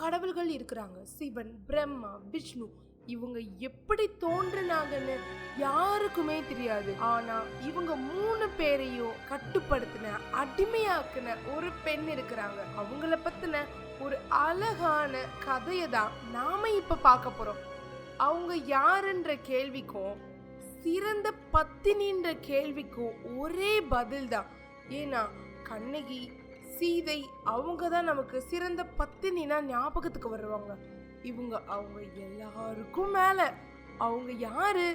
கடவுள்கள் இருக்கிறாங்க. சிவன், பிரம்மா, விஷ்ணு. இவங்க எப்படி தோன்றினாங்கன்னு யாருக்குமே தெரியாது. ஆனா இவங்க 3 பேரையும் கட்டுப்படுத்தின, அடிமையாக்குன ஒரு பெண் இருக்கிறாங்க. அவங்கள பத்தின ஒரு அழகான கதையை தான் நாம இப்ப பார்க்க போறோம். அவங்க யாருன்ற கேள்விக்கும் சிறந்த பத்தினின்ற கேள்விக்கும் ஒரே பதில் தான். ஏன்னா கண்ணகி, சீதை அவங்க தான் நமக்கு சிறந்த பத்தினினா ஞாபகத்துக்கு வருவாங்க. அவங்க எல்லாருக்கும் மேல அவங்க யாரு?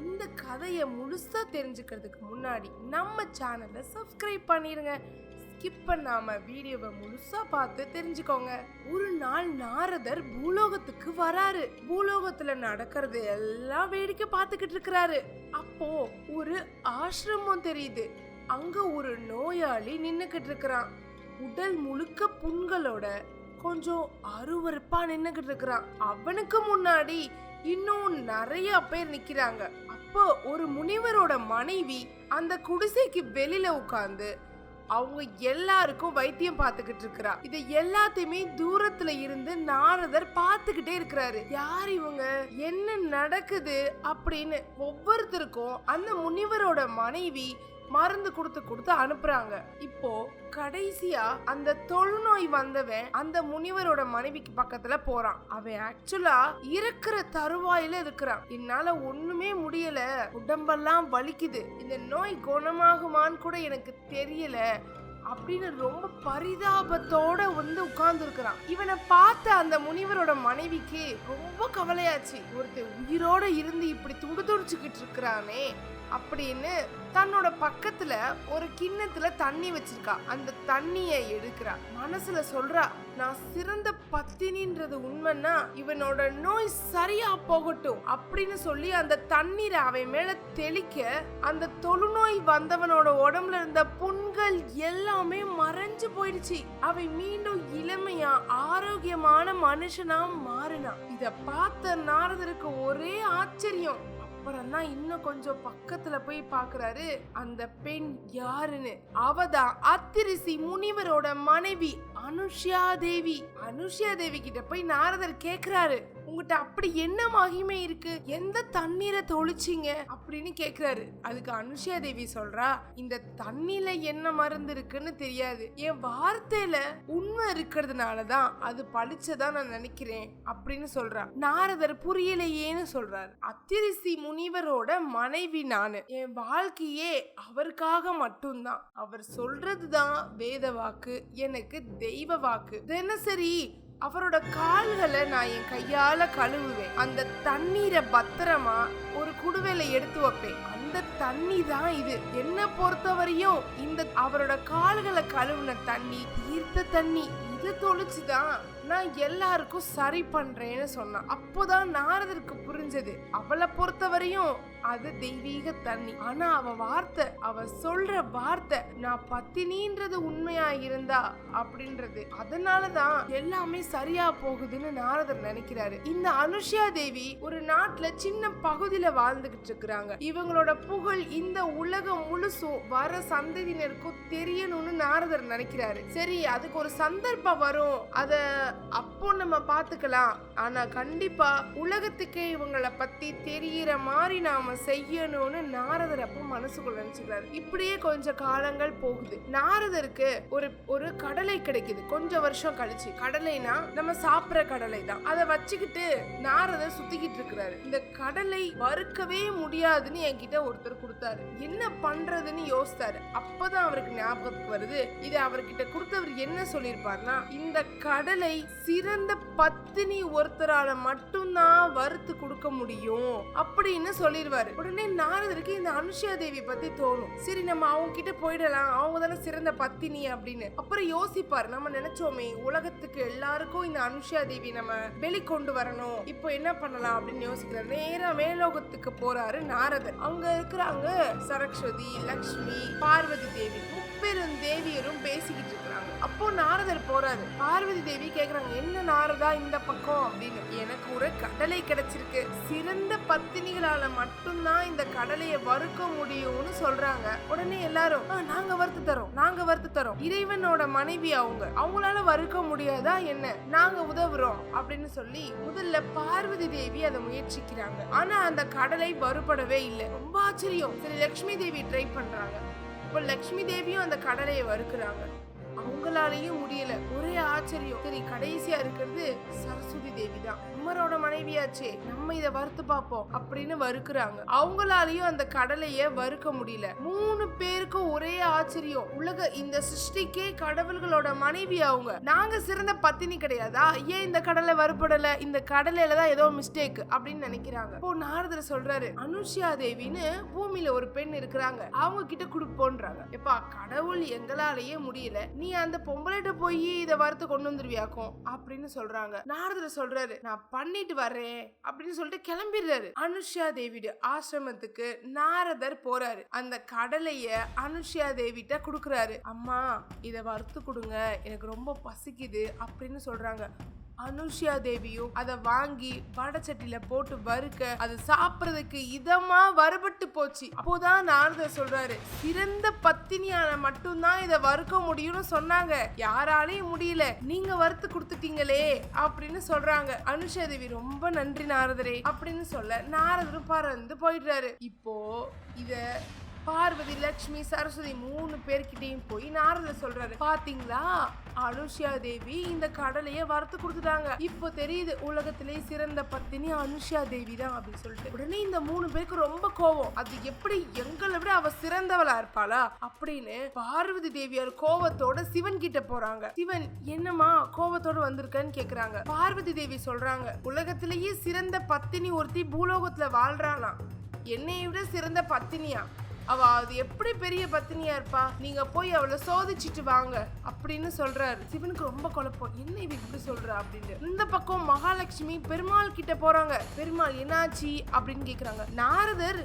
இந்த கதையை முழுசா தெரிஞ்சுக்கிறதுக்கு முன்னாடி நம்ம சேனலை சப்ஸ்கிரைப் பண்ணிருங்க. ஸ்கிப் பண்ணாம வீடியோவை முழுசா பார்த்து தெரிஞ்சுக்கோங்க. ஒரு நாள் நாரதர் பூலோகத்துக்கு வராரு. பூலோகத்துல நடக்கிறது எல்லாம் வேடிக்கை பார்த்துக்கிட்டு இருக்கிறாரு. அப்போ ஒரு ஆசிரமம் தெரியுது. அங்க ஒரு நோயாளி நின்னுக்கிட்டு இருக்கிறான். உடல் முழுக்க புண்களோட கொஞ்சம் அருவருப்பா நின்னுகிட்டு இருக்கிறான். அவனுக்கு முன்னாடி இன்னும் நிறைய பேர் நிக்கிறாங்க. அப்போ ஒரு முனிவரோட மனைவி அந்த குடிசைக்கு வெளியில உட்கார்ந்து அவங்க எல்லாருக்கும் வைத்தியம் பார்த்துக்கிட்டு இருக்கிறா. இது எல்லாத்தையுமே தூரத்துல இருந்து நாரதர் பார்த்துக்கிட்டே இருக்கிறாரு. யார் இவங்க, என்ன நடக்குது அப்படின்னு ஒவ்வொருத்தருக்கும் அந்த முனிவரோட மனைவி மருந்து கொடுத்து அனுப்புறாங்க. இப்போ கடைசியா அந்த தொழுநோய் வந்தவன் அந்த முனிவரோட மனைவிக்கு பக்கத்துல போறான். அவன் ஆக்சுவலா இருக்கிற தருவாயில இருக்கிறான். என்னால ஒண்ணுமே முடியல, உடம்பெல்லாம் வலிக்குது, இந்த நோய் குணமாகுமான்னு கூட எனக்கு தெரியல அப்படின்னு ரொம்ப பரிதாபத்தோட உட்கார்ந்து இருக்கிறான். இவனை பார்த்த அந்த முனிவரோட மனைவிக்கு ரொம்ப கவலையாச்சு. ஒருத்தர் உயிரோட இருந்து இப்படி துடிச்சுக்கிட்டு இருக்கிறானே அப்படின்னு தன்னோட பக்கத்துல ஒரு கிண்ணத்துல தண்ணி வச்சிருக்கா. அந்த தண்ணிய எடுக்கிறா. மனசுல சொல்றா, நான் சிறந்த பத்தினின்றது உண்மைன்னா இவனோட நோய் சரியா போகட்டும் அப்படின்னு சொல்லி அந்த தண்ணீரை அவன் மேல தெளிக்க அந்த தொழுநோய் வந்தவனோட உடம்புல இருந்த புண்கள் எல்லாமே மறைஞ்சு போயிடுச்சு. அவன் மீண்டும் இளமையா ஆரோக்கியமான மனுஷனா மாறினான். இத பார்த்த நாரதருக்கு ஒரே ஆச்சரியம். அப்புறம் தான் இன்னும் கொஞ்சம் பக்கத்துல போய் பாக்குறாரு அந்த பெண் யாருன்னு. அவதான் அத்திரிசி முனிவரோட மனைவி அனுஷ்யா தேவி. அனுஷ்யா தேவி கிட்ட போய் நாரதர் கேக்குறாரு, உங்ககிட்ட அப்படி என்ன மகிமை இருக்கு, எந்த தண்ணீரை தொளிச்சிங்க அப்படின்னு கேக்குறாரு. அதுக்கு அனுஷ்யா தேவி சொல்றா, இந்த தண்ணில என்ன மருந்து இருக்குன்னு தெரியாது, என் வார்த்தையில உண்மை இருக்கிறதுனாலதான் அது பழிச்சதா நான் நினைக்கிறேன் அப்படின்னு சொல்றா. நாரதர் புரியலையேன்னு சொல்றாரு. அத்திரிசி முனிவரோட மனைவி நானு, என் வாழ்க்கையே அவருக்காக மட்டும்தான். அவர் சொல்றதுதான் வேத வாக்கு, எனக்கு தெய்வ வாக்கு. தினசரி அவரோட கால்களை நான் என் கையால கழுவுவேன். அந்த தண்ணீரை பத்திரமா ஒரு குடுவையில எடுத்து வைப்பேன். அந்த தண்ணி தான் இது. என்ன பொறுத்தவரையும் இந்த அவரோட கால்களை கழுவுன தண்ணி தீர்த்த தண்ணி. இதை தொளிச்சுதான் நான் எல்லாருக்கும் சரி பண்றேன்னு சொன்னான். அப்போதான் நாரதருக்கு புரிஞ்சது, அவளை பொறுத்தவரையும் அது தெய்வீக தண்ணி. ஆனா அவ சொல்ற வார்த்தை நான் பத்தினின்றது உண்மையா இருந்தா அப்படின்றது, அதனாலதான் எல்லாமே சரியா போகுதுன்னு நாரதர் நினைக்கிறாரு. இந்த அனுஷ்யா தேவி ஒரு நாட்டுல சின்ன பகுதியில வாழ்ந்துகிட்டு இருக்கிறாங்க. இவங்களோட புகழ் இந்த உலகம் முழுசும் வர சந்ததியினருக்கும் தெரியணும்னு நாரதர் நினைக்கிறாரு. சரி, அதுக்கு ஒரு சந்தர்ப்பம் வரும், அத அப்போ நம்ம பாத்துக்கலாம். ஆனா கண்டிப்பா உலகத்துக்கே இவங்களை பத்தி தெரியற மாதிரி நாம செய்யணும்னு நாரதர் அப்போ மனசுக்குள்ள நினைச்சுக்கிறாரு. இப்படியே கொஞ்சம் காலங்கள் போகுது. நாரதருக்கு ஒரு கடலை கிடைக்குது கொஞ்சம் வருஷம் கழிச்சு. கடலைனா நம்ம சாப்பிடுற கடலை தான். அதை வச்சுக்கிட்டு நாரதர் சுத்திக்கிட்டு இருக்கிறாரு. இந்த கடலை வறுக்கவே முடியாதுன்னு என்கிட்ட ஒருத்தர் கொடுத்தாரு. என்ன பண்றதுன்னு யோசித்தாரு. அப்பதான் அவருக்கு ஞாபகத்துக்கு வருது, இது அவர்கிட்ட கொடுத்தவர் என்ன சொல்லியிருப்பார்னா, இந்த கடலை சிறந்த பத்தினி ஒருத்தரால மட்டும்தான் வறுத்து கொடுக்க முடியும் அப்படின்னு சொல்லிடுவாரு. உடனே நாரதருக்கு இந்த அனுஷ்யா தேவி பத்தி தோணும். சரி, நம்ம அவங்க கிட்ட போயிடலாம், அவங்க தானே சிறந்த பத்தினி அப்படின்னு. அப்புறம் யோசிப்பாரு, நம்ம நினைச்சோமே உலகத்துக்கு எல்லாருக்கும் இந்த அனுஷ்யா தேவி நம்ம வெளிக்கொண்டு வரணும், இப்போ என்ன பண்ணலாம் அப்படின்னு யோசிக்கிறார். நேரா மேலோகத்துக்கு போறாரு நாரதர். அங்க இருக்கிறாங்க சரஸ்வதி, லக்ஷ்மி, பார்வதி தேவி, முப்பெரும் தேவியரும் பேசிக்கிட்டு இருக்கிறாங்க. அப்போ நாரதர் போறாரு. பார்வதி தேவி கேக்குறாங்க, என்ன நாரதா இந்த பக்கம் அப்படின்னு. எனக்கு ஒரு கடலை கிடைச்சிருக்கு, சிறந்த பத்தினிகளால மட்டும்தான் இந்த கடலையை வறுக்க முடியும்னு சொல்றாங்க. உடனே எல்லாரும் நாங்க வறுத்து தரோம், இறைவனோட மனைவி அவங்களால வறுக்க முடியாதா என்ன, நாங்க உதவுறோம் அப்படின்னு சொல்லி முதல்ல பார்வதி தேவி அதை முயற்சிக்கிறாங்க. ஆனா அந்த கடலை வறுபடவே இல்லை. ரொம்ப ஆச்சரியம். சரி, லட்சுமி தேவி ட்ரை பண்றாங்க. இப்ப லட்சுமி தேவியும் அந்த கடலையை வறுக்கிறாங்க. அவங்களாலையும் முடியல. ஒரே ஆச்சரியம். சரி, கடைசியா இருக்கிறது சரஸ்வதி தேவி தான், உமரோட மனைவியாச்சே, நம்ம இதை வறுத்து பார்ப்போம் அப்படின்னு வறுக்கிறாங்க. அவங்களாலையும் அந்த கடலைய வறுக்க முடியல. 3 பேருக்கும் ஒரே ஆச்சரியம். இந்த சிருஷ்டிக்கே கடவுள்களோட மனைவி அவங்க, நாங்க சிறந்த பத்தினி கிடையாதா, ஏன் இந்த கடலை வறுபடல, இந்த கடலையில தான் ஏதோ மிஸ்டேக் அப்படின்னு நினைக்கிறாங்க. இப்போ நாரதர் சொல்றாரு, அனுஷ்யா தேவின்னு பூமியில ஒரு பெண் இருக்கிறாங்க, அவங்க கிட்ட கொடுப்போன்றாங்க. எப்பா, கடவுள் எங்களாலேயே முடியல, நீ அந்த பொம்பளைட்ட போய் இதை வறுத்து கொண்டு வந்துருவியாக்கும் அப்படின்னு சொல்றாங்க. நாரதர் சொல்றாரு, நான் பண்ணிட்டு வரேன் அப்படின்னு சொல்லிட்டு கிளம்பிடுறாரு. அனுஷ்யா தேவியோட ஆசிரமத்துக்கு நாரதர் போறாரு. அந்த கடலைய அனுஷ்யா தேவிட்ட குடுக்குறாரு. அம்மா, இதை வறுத்து கொடுங்க, எனக்கு ரொம்ப பசிக்குது அப்படின்னு சொல்றாங்க. அனுஷ்யா தேவியும் அதை வாங்கி வடச்சட்டில போட்டு வறுக்க அது சாப்பிடுறதுக்கு இதமா வறுபட்டு போச்சு. அப்போதான் நாரதர் சொல்றாரு, சிறந்த பத்தினியால மட்டும்தான் இதை வறுக்க முடியும்னு சொன்னாங்க, யாராலையும் முடியல, நீங்க வறுத்து கொடுத்துட்டீங்களே அப்படின்னு சொல்றாங்க. அனுஷ்யா தேவி ரொம்ப நன்றி நாரதரே அப்படின்னு சொல்ல நாரதரும் பறந்து போயிடுறாரு. இப்போ இத பார்வதி, லட்சுமி, சரஸ்வதி 3 பேர்கிட்டையும் போய் நாரதர் சொல்றாரு, பாத்தீங்களா, அனுஷ்யா தேவி இந்த கடலைய வறுத்து கொடுத்துட்டாங்க, இப்போ தெரியுது உலகத்திலே சிறந்த பத்தினி அனுஷ்யா தேவி தான் அப்படின்னு சொல்லிட்டு. உடனே இந்த 3 பேருக்கு ரொம்ப கோவம். அது எப்படி, எங்களை விட அவ சிறந்தவளா இருப்பாளா அப்படின்னு பார்வதி தேவியார் கோவத்தோட சிவன் கிட்ட போறாங்க. சிவன், என்னமா கோவத்தோட வந்திருக்கன்னு கேக்குறாங்க. பார்வதி தேவி சொல்றாங்க, உலகத்திலேயே சிறந்த பத்தினி ஒருத்தி பூலோகத்துல வாழ்றாளாம், என்னைய விட சிறந்த பத்தினியா, அவ அது எப்படி பெரிய பத்தினியா இருப்பா, நீங்க போய் அவளை சோதிச்சுட்டு வாங்க அப்படின்னு சொல்றாரு. சிவனுக்கு ரொம்ப குழப்பம், என்ன இவ இப்படி சொல்றா அப்படின்னு. இந்த பக்கம் மகாலட்சுமி பெருமாள் கிட்ட போறாங்க. பெருமாள், என்னாச்சு அப்படின்னு கேக்குறாங்க. நாரதர்,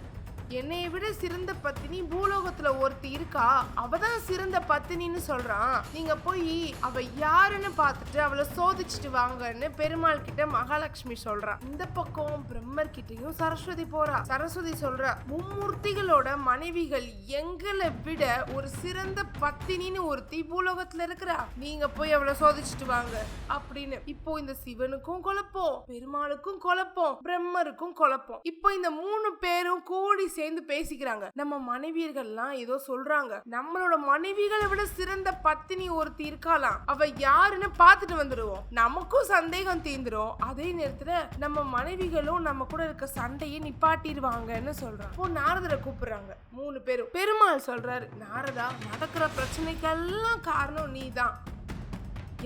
என்னைய விட சிறந்த பத்தினி பூலோகத்துல ஒருத்தி இருக்கா, அவதான் சிறந்த பத்தினின்னு சொல்றான், நீங்க போய் அவ யாருன்னு பார்த்துட்டு அவளை சோதிச்சுட்டு வாங்கன்னு பெருமாள் கிட்ட மகாலட்சுமி சொல்றா. இந்த பக்கம் பிரம்மர் கிட்டையும் சரஸ்வதி போறா. சரஸ்வதி சொல்றா, மும்மூர்த்திகளோட மனைவிகள் எங்களை விட ஒரு சிறந்த பத்தினின்னு ஒருத்தி பூலோகத்துல இருக்கிறா, நீங்க போய் அவளை சோதிச்சுட்டு வாங்க அப்படின்னு. இப்போ இந்த சிவனுக்கும் குழப்பம், பெருமாளுக்கும் குழப்பம், பிரம்மருக்கும் குழப்பம். இப்போ இந்த 3 பேரும் கூடி சேர்ந்து பேசிக்கிறாங்க. நம்ம மனைவியர்கள்லாம் ஏதோ சொல்றாங்க, நம்மளோட மனைவிகளை விட சிறந்த பத்தினி ஒருத்தி இருக்காலாம், அவ யாருன்னு பார்த்துட்டு வந்துருவோம், நமக்கும் சந்தேகம் தீந்துரும், அதே நேரத்துல நம்ம மனைவிகளும் நம்ம கூட இருக்க சண்டையை நிப்பாட்டிடுவாங்கன்னு சொல்றாங்க. இப்போ நாரதரை கூப்பிடுறாங்க 3 பேரும். பெருமாள் சொல்றாரு, நாரதா, நடக்கிற பிரச்சனைக்கெல்லாம் காரணம் நீதான்,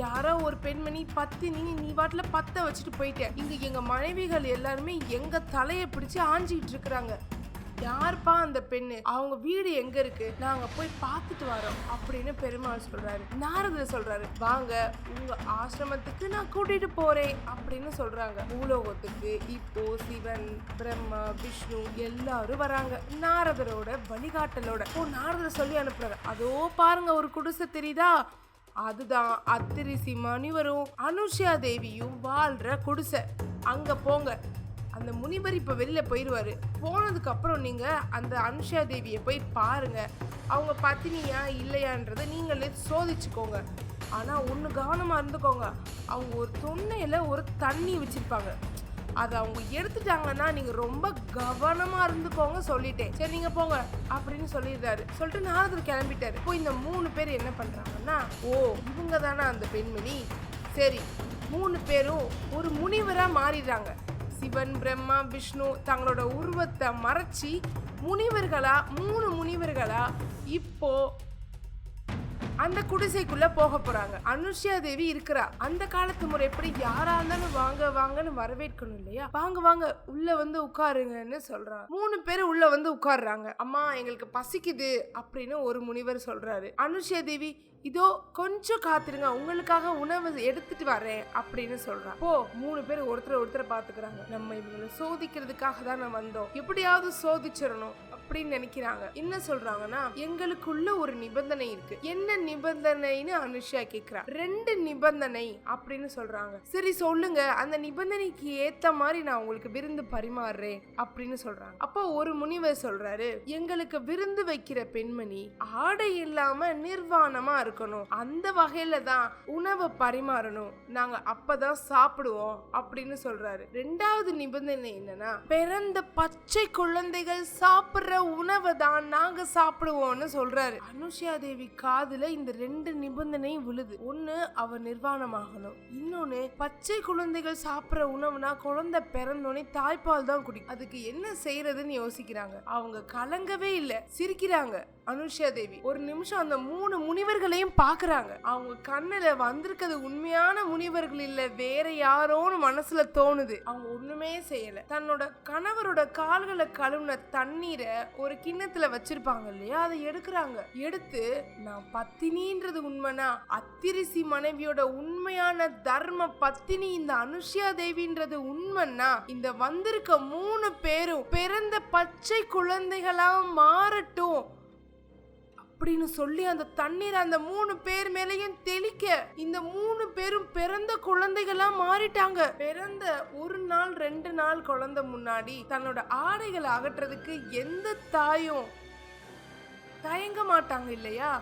யாரோ ஒரு பெண்மணி பத்தினி, நீ வாட்டில பத்த வச்சுட்டு போயிட்ட, இங்க எங்க மனைவிகள் எல்லாருமே எங்க தலையை பிடிச்சு ஆஞ்சிட்டு இருக்கிறாங்க, யாருப்பா அந்த பெண்ணு, அவங்க வீடு எங்க இருக்கு, நாங்க போய் பார்த்துட்டு வரோம் அப்படின்னு பெருமாள் சொல்றாரு. நாரதர் சொல்றாரு, வாங்க உங்க ஆசிரமத்துக்கு நான் கூட்டிட்டு போறேன் அப்படின்னு சொல்றாங்க. பூலோகத்துக்கு இப்போ சிவன், பிரம்மா, விஷ்ணு எல்லாரும் வராங்க நாரதரோட வழிகாட்டலோட. நாரதர் சொல்லி அனுப்புறாரு, அதோ பாருங்க ஒரு குடிசை தெரியுதா, அதுதான் அத்திரிசி முனிவரும் அனுஷ்யா தேவியும் வாழ்ற குடிசை, அங்க போங்க, அந்த முனிவர் இப்ப வெளியில போயிடுவாரு, போனதுக்கு அப்புறம் நீங்க அந்த அனுஷ்யா தேவியை போய் பாருங்க, அவங்க பத்தினியா இல்லையான்றதை நீங்களே சோதிச்சுக்கோங்க, ஆனா ஒண்ணு கவனமா இருந்துக்கோங்க, அவங்க ஒரு தொன்னையில ஒரு தண்ணி வச்சிருப்பாங்க, அதை அவங்க எடுத்துட்டாங்கன்னா நீங்க ரொம்ப கவனமா இருந்துக்கோங்க சொல்லிட்டேன், சரி நீங்க போங்க அப்படின்னு சொல்லிடுறாரு. சொல்லிட்டு நாரதர் கிளம்பிட்டாரு. இப்போ இந்த 3 பேர் என்ன பண்றாங்கன்னா, ஓ இவங்க தானே அந்த பெண்மணி, சரி 3 பேரும் ஒரு முனிவரா மாறிடுறாங்க. சிவன், பிரம்மா, விஷ்ணு தங்களோட உருவத்தை மறைச்சி முனிவர்களா 3 முனிவர்களா இப்போ அந்த குடிசைக்குள்ள போக போறாங்க. அனுஷ்யா தேவி இருக்கிறா. அந்த காலத்து முறை எப்படி யாரா இருந்தாலும் வாங்க வாங்கன்னு வரவேற்கணும் இல்லையா, வாங்க வாங்க உள்ள வந்து உட்காருங்கன்னு சொல்றாங்க. 3 பேர் உள்ள வந்து உட்கார்றாங்க. அம்மா எங்களுக்கு பசிக்குது அப்படின்னு ஒரு முனிவர் சொல்றாரு. அனுஷ்யா தேவி, இதோ கொஞ்சம் காத்துருங்க, உங்களுக்காக உணவு எடுத்துட்டு வரேன் அப்படின்னு சொல்றான். போ 3 பேர் ஒருத்தரை பாத்துக்கிறாங்க. நம்ம இவங்களை சோதிக்கிறதுக்காக தான் நான் வந்தோம், எப்படியாவது சோதிச்சிடணும் அப்படின்னு நினைக்கிறாங்க. என்ன சொல்றாங்கன்னா, எங்களுக்குள்ள ஒரு நிபந்தனை இருக்கு. என்ன நிபந்தனைன்னு அனுஷா கேக்குறா. 2 நிபந்தனை அப்படின்னு சொல்றாங்க. சரி சொல்லுங்க, அந்த நிபந்தனைக்கு ஏத்த மாதிரி நான் உங்களுக்கு விருந்து பரிமாறுறேன் அப்படின்னு சொல்றாங்க. அப்போ ஒரு முனிவர் சொல்றாரு, எங்களுக்கு விருந்து வைக்கிற பெண்மணி ஆடை இல்லாம நிர்வாணமா இருக்கணும், அந்த வகையில தான் உணவை பரிமாறணும், நாங்க அப்பதான் சாப்பிடுவோம் அப்படின்னு சொல்றாரு. 2வது நிபந்தனை என்னன்னா, பிறந்த பச்சை குழந்தைகள் சாப்பிடுற உணவை தான் நாங்க சாப்பிடுவோம்னு சொல்றாரு. அனுஷா தேவி காதுல இந்த 2 நிபந்தனை விழுது. ஒண்ணு, அவ நிர்வாணமாகணும், இன்னொன்னு பச்சை குழந்தைகள் சாப்பிடுற உணவுனா குழந்தை பிறந்தோடனே தாய்ப்பால் தான் குடிக்கும். அதுக்கு என்ன செய்யறதுன்னு யோசிக்கிறாங்க. அவங்க கலங்கவே இல்ல, சிரிக்கிறாங்க. அனுஷா தேவி ஒரு நிமிஷம் அந்த 3 முனிவர்களையும் பாக்குறாங்க. அவங்க கண்ணுல வந்திருக்கிறது உண்மையான முனிவர்கள் இல்ல, வேற யாரோன்னு மனசுல தோணுது. அவங்க ஒண்ணுமே செய்யல. தன்னோட கணவரோட கால்களை கழுவுன தண்ணீரை ஒரு கிண்ணத்துல வச்சிருப்பாங்க இல்லையா, அதை எடுக்கிறாங்க. எடுத்து, நான் பத்தினின்றது உண்மைனா அத்திரிசி மனைவியோட உண்மையான தர்ம பத்தினி இந்த அனுஷா தேவின்றது உண்மைன்னா இந்த வந்திருக்க 3 பேரும் பிறந்த பச்சை குழந்தைகளா மாறட்டும் அப்படின்னு சொல்லி அந்த தண்ணீர் அந்த 3 பேர் மேலையும் தெளிக்க இந்த 3 பேரும் பிறந்த குழந்தைகளா மாறிட்டாங்க. பிறந்த 1 நாள் 2 நாள் குழந்தை முன்னாடி தன்னோட ஆடைகளை அகற்றதுக்கு எந்த தாயும் தயங்க மாட்டாங்க இல்லையா,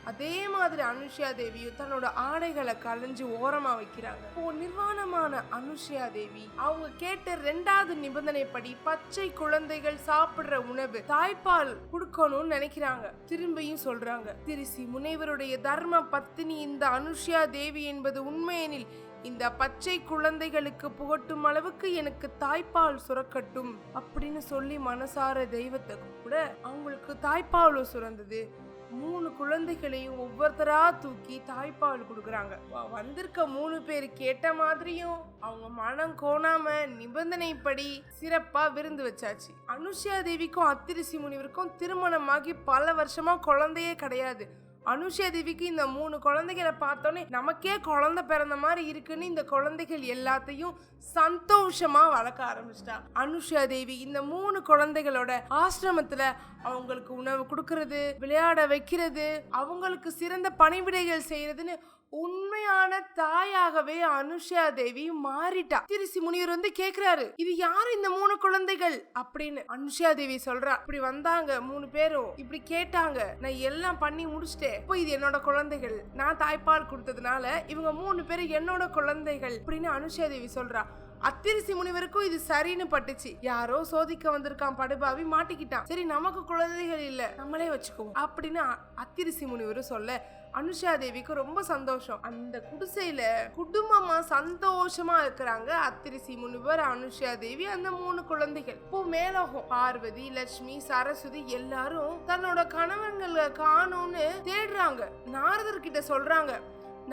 அதே மாதிரி அனுஷா தேவியும் தன்னோட ஆடைகளை களைஞ்சு ஓரமா வைக்கிறாங்க. இப்போ நிர்வாணமான அனுஷா தேவி அவங்க கேட்ட 2வது நிபந்தனைப்படி பச்சை குழந்தைகள் சாப்பிடுற உணவு தாய்ப்பால் கொடுக்கணும்னு நினைக்கிறாங்க. திரும்பியும் சொல்றாங்க, திருசி முனைவருடைய தர்ம பத்தினி இந்த அனுஷா தேவி என்பது உண்மையெனில் இந்த பச்சை குழந்தைகளுக்கு புகட்டும் அளவுக்கு எனக்கு தாய்ப்பால் சுரக்கட்டும் அப்படின்னு சொல்லி மனசார தெய்வத்தை கூட அவங்களுக்கு தாய்ப்பால் சுரந்தது. 3 குழந்தைகளையும் ஒவ்வொருத்தரா தூக்கி தாய்ப்பால் கொடுக்குறாங்க. வந்திருக்க 3 பேர் கேட்ட மாதிரியும் அவங்க மனம் கோணாம நிபந்தனைப்படி சிறப்பா விருந்து வச்சாச்சு. அனுஷா தேவிக்கும் அத்திரிசி முனிவருக்கும் திருமணமாகி பல வருஷமா குழந்தையே கிடையாது. அனுஷா தேவிக்கு இந்த 3 குழந்தைகளை பார்த்தோன்னே நமக்கே குழந்தை பிறந்த மாதிரி இருக்குன்னு இந்த குழந்தைகள் எல்லாத்தையும் சந்தோஷமா வளர்க்க ஆரம்பிச்சிட்டா. அனுஷா தேவி இந்த 3 குழந்தைகளோட ஆசிரமத்துல அவங்களுக்கு உணவு கொடுக்கறது, விளையாட வைக்கிறது, அவங்களுக்கு சிறந்த பணிவிடைகள் செய்யறதுன்னு உண்மையான தாயாகவே அனுஷா தேவி மாறிட்டா. திருசி முனிவர் வந்து கேக்குறாரு, இது யாரு இந்த 3 குழந்தைகள் அப்படின்னு. அனுஷா தேவி சொல்றா, இப்படி வந்தாங்க 3 பேரும், இப்படி கேட்டாங்க, நான் எல்லாம் பண்ணி முடிச்சிட்டேன், இப்போ இது என்னோட குழந்தைகள், நான் தாய்ப்பால் கொடுத்ததுனால இவங்க 3 பேரும் என்னோட குழந்தைகள் அப்படின்னு அனுஷா தேவி சொல்றா. அத்திரிசி முனிவருக்கும் இது சரின்னு பட்டுச்சு. யாரோ சோதிக்க வந்திருக்கான் படுபாவி, மாட்டிக்கிட்டான், சரி நமக்கு குழந்தைகள் இல்ல நம்மளே வச்சுக்குவோம் அப்படின்னு அத்திரிசி முனிவரும் சொல்ல அனுஷா தேவிக்கு ரொம்ப சந்தோஷம். அந்த குடிசையில குடும்பமா சந்தோஷமா இருக்கிறாங்க அத்திரிசி முனிவர், அனுஷா தேவி, அந்த 3 குழந்தைகள். இப்போ மேலோகம் பார்வதி, லட்சுமி, சரஸ்வதி எல்லாரும் தன்னோட கணவன்களை காணும்னு தேடுறாங்க. நாரதர் கிட்ட சொல்றாங்க,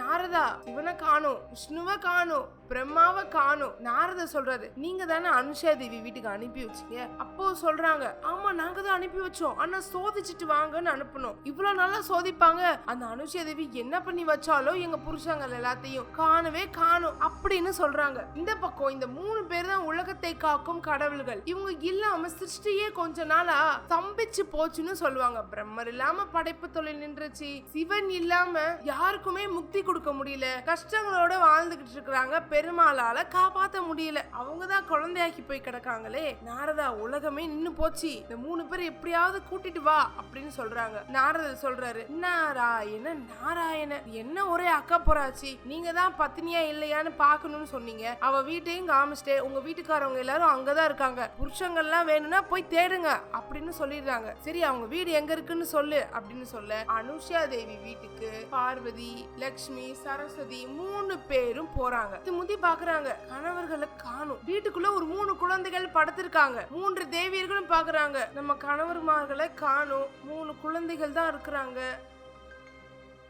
நாரதா இவனை காணும், விஷ்ணுவை காணும், பிரம்மாவை காணும். நாரதர் சொல்றாரு, நீங்க தானே அனுஷா தேவி வீட்டுக்கு அனுப்பி வச்சீங்க. அப்போ சொல்றாங்க, ஆமா நாங்க தான் அனுப்பி வச்சோம், ஆனா சோதிச்சுட்டு வாங்கன்னு அனுப்பணும். இவ்வளவு நல்லா சோதிப்பாங்க, அந்த அனுஷா தேவி என்ன பண்ணி வச்சாலோ எங்க புருஷங்கள் எல்லாத்தையும் காணவே காணும் அப்படின்னு சொல்றாங்க. இந்த பக்கம் இந்த 3 பேர் தான் உலகத்தை காக்கும் கடவுள்கள். இவங்க இல்லாம சிருஷ்டியே கொஞ்ச நாளா தம்பிச்சு போச்சுன்னு சொல்லுவாங்க. பிரம்மர் இல்லாம படைப்பு தொழில் நின்றுச்சு, சிவன் இல்லாம யாருக்குமே முக்தி கொடுக்க முடியல, கஷ்டங்களோட வாழ்ந்துகிட்டு இருக்கிறாங்க, பெருமாளால காப்பாத்த முடியல, அவங்கதான் குழந்தையாக்கி போய் கிடக்காங்களே. நாரதா உலகமே நின்னு போச்சு, இந்த 3 பேர் எப்படியாவது கூட்டிட்டு வா அப்படின்னு சொல்றாங்க. நாரதர் சொல்றாரு, நாராயண நாராயண என்ன ஒரே அக்கா போறாச்சு, நீங்க தான் பத்தினியா இல்லையான்னு பாக்கணும்னு சொன்னீங்க, அவ வீட்டையும் காமிச்சிட்டே, உங்க வீட்டுக்காரவங்க எல்லாரும் அங்கதான் இருக்காங்க, புருஷங்கள்லாம் வேணும்னா போய் தேடுங்க அப்படின்னு சொல்லிடுறாங்க. சரி அவங்க வீடு எங்க இருக்குன்னு சொல்லு அப்படின்னு சொல்ல அனுஷா தேவி வீட்டுக்கு பார்வதி, லட்சுமி, சரஸ்வதி 3 பேரும் போறாங்க. முந்தி பாக்குறாங்க, கணவர்களை காணும். வீட்டுக்குள்ள ஒரு 3 குழந்தைகள் படுத்திருக்காங்க. 3 தேவியர்களும் பாக்குறாங்க, நம்ம கணவர்மார்களை காணும், 3 குழந்தைகள் தான் இருக்கிறாங்க.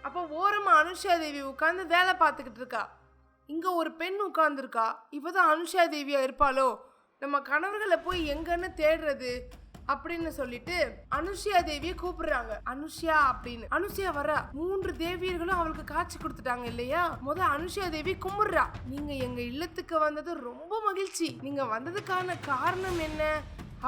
அப்ப ஓரமா அனுஷா தேவி உட்கார்ந்து வேலை பார்த்துக்கிட்டு இருக்கா. இங்க ஒரு பெண் உட்கார்ந்து இருக்கா, இவதான் அனுஷா தேவியா இருப்பாளோ, நம்ம கணவர்களை போய் எங்கன்னு தேடுறது அப்படின்னு சொல்லிட்டு அனுஷா தேவியை கூப்பிடுறாங்க. அனுஷா அப்படின்னு. அனுஷா வர 3 தேவியர்களும் அவளுக்கு காட்சி கொடுத்துட்டாங்க இல்லையா. அனுஷா தேவி கும்பிடுறா, நீங்க எங்க இல்லத்துக்கு வந்தது ரொம்ப மகிழ்ச்சி, நீங்க வந்ததுக்கான காரணம் என்ன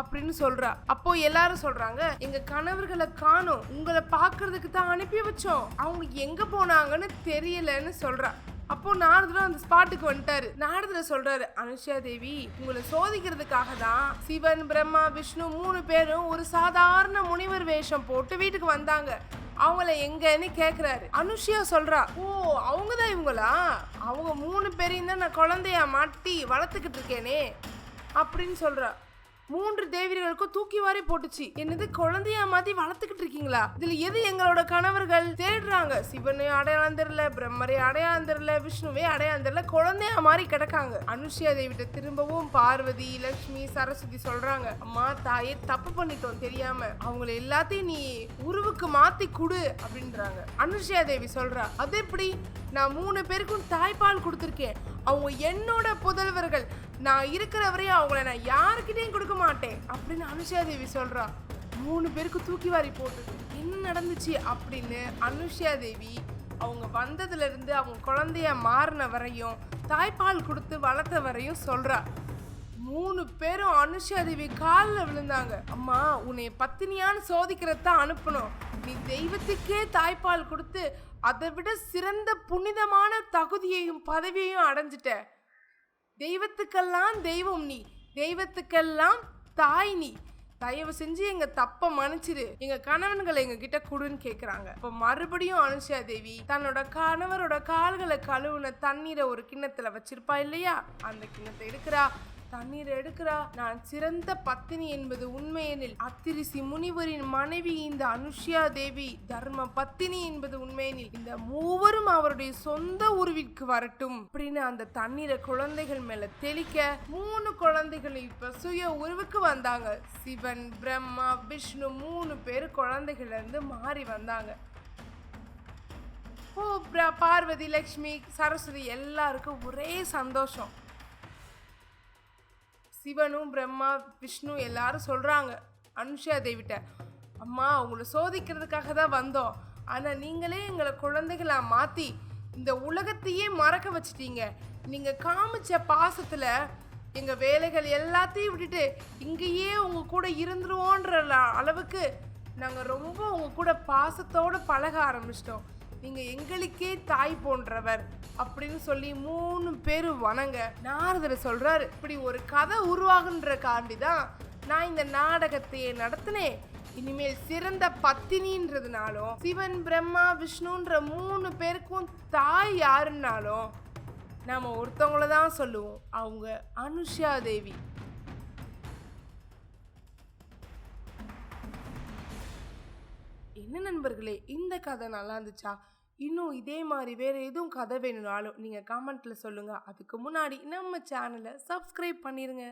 அப்படின்னு சொல்றா. அப்போ எல்லாரும் சொல்றாங்க, எங்க கணவர்களை காணோம், உங்களை பாக்குறதுக்கு தான் அனுப்பி வச்சோம், அவங்க எங்க போனாங்கன்னு தெரியலன்னு சொல்றா. அப்போ நாரதர் அந்த ஸ்பாட்டுக்கு வந்துட்டாரு. நாரதர் சொல்றாரு, அனுஷா தேவி, உங்களை சோதிக்கிறதுக்காக தான் சிவன், பிரம்மா, விஷ்ணு 3 பேரும் ஒரு சாதாரண முனிவர் வேஷம் போட்டு வீட்டுக்கு வந்தாங்க. அவங்கள எங்கன்னு கேக்குறாரு. அனுஷியா சொல்றா, ஓ அவங்கதான் இவங்களா, அவங்க 3 பேரையும் தான் நான் குழந்தையா மாட்டி வளர்த்துக்கிட்டு இருக்கேனே அப்படின்னு சொல்றா. 3 தேவியர்களுக்கும் தூக்கி வாரி போட்டுச்சு. என்னது, குழந்தையா மாத்தி வளர்த்துக்கிட்டு இருக்கீங்களா? இதுல எது எங்களோட கணவர்கள் தேடுறாங்க? சிவனே அடையாளம் தெரியல, பிரம்மரே அடையாளம் தெரியல, விஷ்ணுவே அடையாளம் தெரியல, குழந்தையா மாதிரி கிடக்காங்க. அனுஷியா தேவிட்ட திரும்பவும் பார்வதி, லட்சுமி, சரஸ்வதி சொல்றாங்க, அம்மா தாயே, தப்பு பண்ணிட்டோம் தெரியாம, அவங்கள எல்லாத்தையும் நீ உருவுக்கு மாத்தி குடு அப்படின்றாங்க. அனுஷியா தேவி சொல்றா, அது எப்படி, நான் 3 பேருக்கும் தாய்ப்பால் கொடுத்துருக்கேன், அவங்க என்னோட புதல்வர்கள், நான் இருக்கிற வரையும் அவங்கள நான் யாருக்கிட்டையும் கொடுக்க மாட்டேன் அப்படின்னு அனுஷா தேவி சொல்றா. 3 பேருக்கு தூக்கி வாரி போட்டு என்ன நடந்துச்சு அப்படின்னு அனுஷா தேவி அவங்க வந்ததுல இருந்து அவங்க குழந்தைய மாறின வரையும் தாய்ப்பால் கொடுத்து வளர்த்த வரையும் சொல்றா. 3 பேரும் அனுஷா தேவி காலில் விழுந்தாங்க. அம்மா, உன்னை பத்தினியான்னு சோதிக்கிறதான் அனுப்பணும், நீ தெய்வத்துக்கே தாய்ப்பால் கொடுத்து அதை விட சிறந்த புனிதமான தகுதியையும் பதவியையும் அடைஞ்சிட்ட. தெய்வத்துக்கெல்லாம் தெய்வம் நீ, தெய்வத்துக்கெல்லாம் தாய் நீ, தயவு செஞ்சு எங்க தப்ப மன்னிச்சிரு, எங்க கணவன்களை எங்க கிட்ட கொடுன்னு கேக்குறாங்க. இப்ப மறுபடியும் அனுஷா தேவி தன்னோட கணவரோட கால்களை கழுவுன தண்ணீரை ஒரு கிண்ணத்துல வச்சிருப்பா இல்லையா, அந்த கிண்ணத்தை எடுக்கிறா, தண்ணீரை எடுக்கிறா. நான் சிறந்த பத்தினி என்பது உண்மையெனில் அத்திரிசி முனிவரின் மனைவி இந்த அனுஷியா தேவி தர்ம பத்தினி என்பது உண்மையெனில் இந்த 3வரும் அவருடைய சொந்த உருவிற்கு வரட்டும் அப்படின்னு அந்த தண்ணீரை குழந்தைகள் மேல தெளிக்க 3 குழந்தைகள் இப்ப சுய உருவுக்கு வந்தாங்க. சிவன், பிரம்மா, விஷ்ணு 3 பேர் குழந்தைகள்ல இருந்து மாறி வந்தாங்க. பார்வதி, லட்சுமி, சரஸ்வதி எல்லாருக்கும் ஒரே சந்தோஷம். சிவனும் பிரம்மா, விஷ்ணு எல்லாரும் சொல்றாங்க அனுஷா தேவிட்ட, அம்மா உங்களை சோதிக்கிறதுக்காக தான் வந்தோம், ஆனா நீங்களே எங்களை குழந்தைகளா மாத்தி இந்த உலகத்தையே மறக்க வச்சிட்டீங்க. நீங்க காமிச்ச பாசத்துல எங்க வேலைகள் எல்லாத்தையும் விட்டுட்டு இங்கேயே உங்க கூட இருந்துருவோன்ற அளவுக்கு நாங்க ரொம்ப உங்க கூட பாசத்தோட பழக ஆரம்பிச்சிட்டோம். நீங்க எங்களுக்கே தாய் போன்றவர் அப்படின்னு சொல்லி 3 பேரும் வணங்க. நாரதர் சொல்றாரு, இப்படி ஒரு கதை உருவாகுன்ற காண்டிதான் நான் இந்த நாடகத்தையே நடத்தினேன். இனிமேல் சிறந்த பத்தினின்றதுனாலும் சிவன், பிரம்மா, விஷ்ணுன்ற 3 பேருக்கும் தாய் யாருன்னாலும் நாம ஒருத்தவங்கள தான் சொல்லுவோம், அவங்க அனுஷா தேவி. என்ன நண்பர்களே, இந்த கதை நல்லா இருந்துச்சா? இன்னும் இதே மாதிரி வேற எதுவும் கதை வேணும்னாலும் நீங்க கமெண்ட்ல சொல்லுங்க. அதுக்கு முன்னாடி நம்ம சேனலை சப்ஸ்கிரைப் பண்ணிருங்க.